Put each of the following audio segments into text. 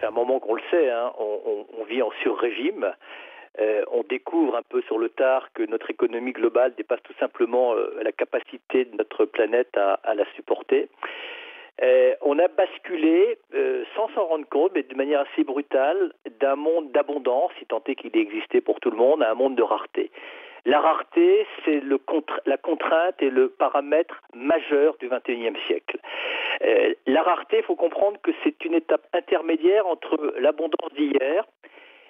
un moment qu'on le sait, hein, on vit en sur-régime. On découvre un peu sur le tard que notre économie globale dépasse tout simplement la capacité de notre planète à la supporter. On a basculé, sans s'en rendre compte, mais de manière assez brutale, d'un monde d'abondance, si tant est qu'il existait pour tout le monde, à un monde de rareté. La rareté, c'est la contrainte et le paramètre majeur du XXIe siècle. La rareté, il faut comprendre que c'est une étape intermédiaire entre l'abondance d'hier.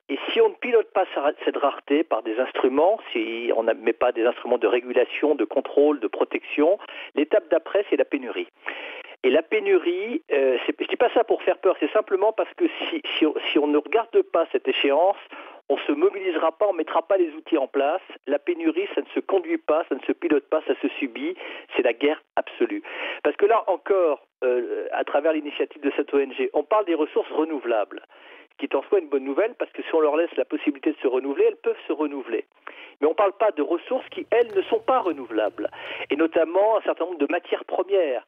Et si on ne pilote pas cette rareté par des instruments, si on ne met pas des instruments de régulation, de contrôle, de protection, l'étape d'après, c'est la pénurie. Et la pénurie, je ne dis pas ça pour faire peur, c'est simplement parce que si on ne regarde pas cette échéance, on ne se mobilisera pas, on ne mettra pas les outils en place. La pénurie, ça ne se conduit pas, ça ne se pilote pas, ça se subit. C'est la guerre absolue. Parce que là encore, à travers l'initiative de cette ONG, on parle des ressources renouvelables, ce qui est en soi une bonne nouvelle, parce que si on leur laisse la possibilité de se renouveler, elles peuvent se renouveler. Mais on ne parle pas de ressources qui, elles, ne sont pas renouvelables. Et notamment un certain nombre de matières premières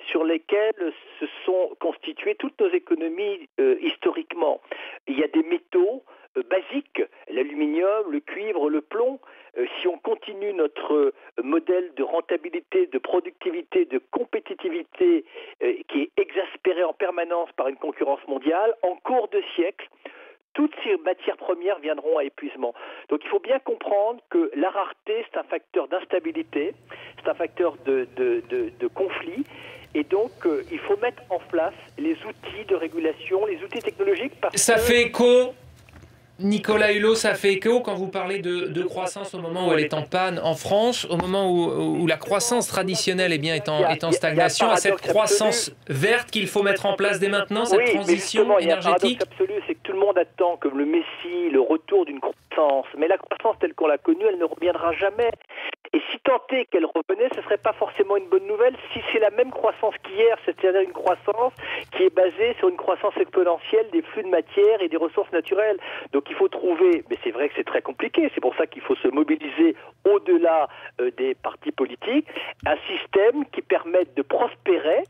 sur lesquelles se sont constituées toutes nos économies historiquement. Il y a des métaux basiques, l'aluminium, le cuivre, le plomb. Si on continue notre modèle de rentabilité, de productivité, de compétitivité qui est exaspéré en permanence par une concurrence mondiale, en cours de siècle, toutes ces matières premières viendront à épuisement. Donc il faut bien comprendre que la rareté, c'est un facteur d'instabilité, c'est un facteur de conflit. Et donc, il faut mettre en place les outils de régulation, les outils technologiques. Ça fait écho, Nicolas Hulot, ça fait écho quand vous parlez de croissance au moment où elle est en panne en France, au moment où la croissance traditionnelle est en stagnation, à cette croissance verte qu'il faut mettre en place dès maintenant, cette transition énergétique. Il y a un paradoxe absolu, c'est que tout le monde attend comme le Messie le retour d'une croissance. Mais la croissance telle qu'on l'a connue, elle ne reviendra jamais. Et si tant est qu'elle revenait, ce ne serait pas forcément une bonne nouvelle si c'est la même croissance qu'hier, c'est-à-dire une croissance qui est basée sur une croissance exponentielle des flux de matière et des ressources naturelles. Donc il faut trouver, mais c'est vrai que c'est très compliqué, c'est pour ça qu'il faut se mobiliser au-delà des partis politiques, un système qui permette de prospérer,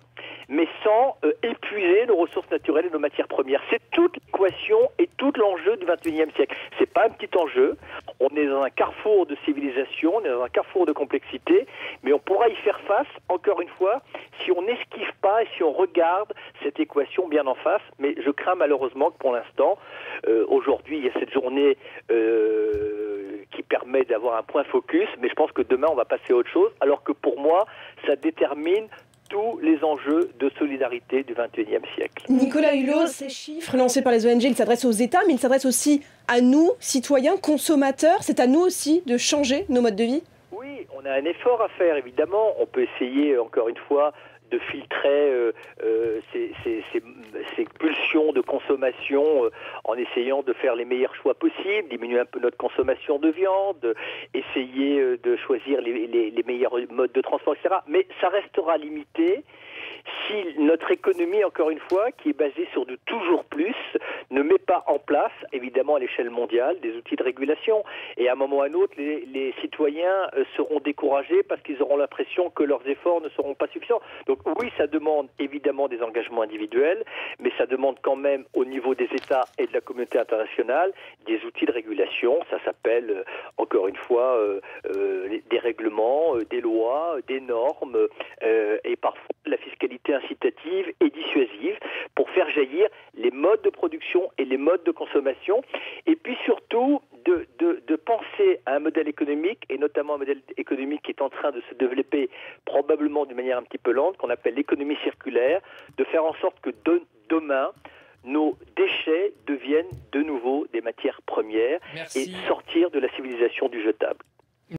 mais sans épuiser nos ressources naturelles et nos matières premières. C'est toute l'équation et tout l'enjeu du XXIe siècle. C'est pas un petit enjeu. On est dans un carrefour de civilisation, on est dans un carrefour de complexité, mais on pourra y faire face, encore une fois, si on n'esquive pas et si on regarde cette équation bien en face. Mais je crains malheureusement que pour l'instant, aujourd'hui, il y a cette journée qui permet d'avoir un point focus, mais je pense que demain, on va passer à autre chose, alors que pour moi, ça détermine tous les enjeux de solidarité du XXIe siècle. Nicolas Hulot, ces chiffres lancés par les ONG, ils s'adressent aux États, mais ils s'adressent aussi à nous, citoyens, consommateurs. C'est à nous aussi de changer nos modes de vie ? Oui, on a un effort à faire, évidemment. On peut essayer, encore une fois, de filtrer ces pulsions de consommation en essayant de faire les meilleurs choix possibles, diminuer un peu notre consommation de viande, essayer de choisir les meilleurs modes de transport, etc. Mais ça restera limité si notre économie, encore une fois, qui est basée sur du toujours plus, ne met pas en place, évidemment à l'échelle mondiale, des outils de régulation. Et à un moment ou à un autre, les citoyens seront découragés parce qu'ils auront l'impression que leurs efforts ne seront pas suffisants. Donc oui, ça demande évidemment des engagements individuels, mais ça demande quand même au niveau des États et de la communauté internationale des outils de régulation. Ça s'appelle, encore une fois, des règlements, des lois, des normes et parfois la fiscalité incitative et dissuasive pour faire jaillir les modes de production et les modes de consommation, et puis surtout de penser à un modèle économique, et notamment un modèle économique qui est en train de se développer probablement d'une manière un petit peu lente, qu'on appelle l'économie circulaire, de faire en sorte que demain, nos déchets deviennent de nouveau des matières premières. Merci. Et sortir de la civilisation du jetable.